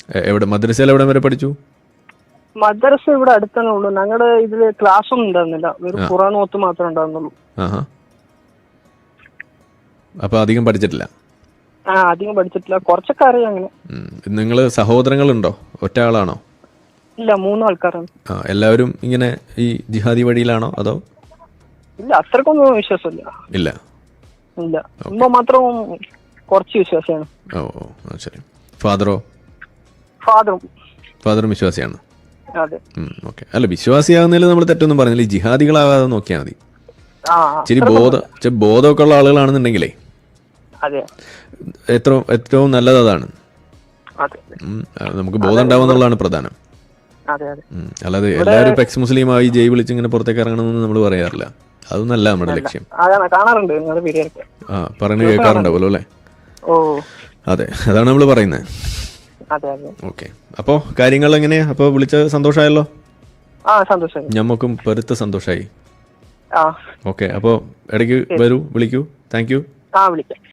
എവിടെ മദ്രസയിൽ എവിടെ വരെ പഠിച്ചു? മദ്രസ ഇവിടെ അടുത്തന്നെ ഉള്ളൂ. ഞങ്ങളുടെ ഇതില് ക്ലാസ് ഒന്നും ഉണ്ടായിരുന്നില്ല, വെറും ഖുർആൻ ഓത്ത് മാത്രമേ ഉണ്ടായിരുന്നുള്ളൂ. അപ്പൊ അധികം പഠിച്ചിട്ടില്ല? അധികം പഠിച്ചിട്ടില്ല, കുറച്ചൊക്കെ അറിയാം അങ്ങനെ. നിങ്ങള് സഹോദരങ്ങളുണ്ടോ? ഒറ്റ ആളാണോ? ഇല്ല, 3 ആൾക്കാരാണ്. എല്ലാവരും ഇങ്ങനെ ഈ ജിഹാദി വഴിയിലാണോ അതോ? ഇല്ല, അത്രക്കൊന്നും വിശ്വാസമില്ല. ഇല്ല ഇല്ല, ഉമ്മ മാത്രം കുറച്ച് വിശ്വാസിയാണ്. ഓ ശരി. ഫാദറോ? ഫാദറും വിശ്വാസിയാണ്. അതെ. ഓക്കെ. അല്ല, വിശ്വാസിയാകുന്നതിൽ നമ്മൾ തെറ്റൊന്നും പറഞ്ഞില്ല. ഈ ജിഹാദികളാകാതെ നോക്കിയാൽ മതി. ഇച്ചിരി ബോധമൊക്കെ ഉള്ള ആളുകളാണെന്നുണ്ടെങ്കിലേ ഏറ്റവും നല്ലത് അതാണ്. നമുക്ക് ബോധം ഉണ്ടാവുന്നുള്ളതാണ് പ്രധാനം. അല്ലാതെ എല്ലാവരും ഇപ്പൊ എക്സ് മുസ്ലിമായി ജയ് വിളിച്ച് ഇങ്ങനെ പുറത്തേക്ക് ഇറങ്ങണമെന്ന് നമ്മൾ പറയാറില്ല. അതൊന്നല്ല നമ്മുടെ ലക്ഷ്യം. പറഞ്ഞു കേൾക്കാറുണ്ടാവുമല്ലോ അല്ലേ? അതെ, അതാണ് നമ്മൾ പറയുന്നത്. ഓക്കെ. അപ്പോ കാര്യങ്ങൾ എങ്ങനെയാ? അപ്പൊ വിളിച്ച സന്തോഷമായല്ലോ? ഞമ്മക്കും പെരുത്ത സന്തോഷായി. ഓക്കെ. അപ്പോ ഇടയ്ക്ക് വരൂ, വിളിക്കൂ. Thank you. വിളിക്കാം.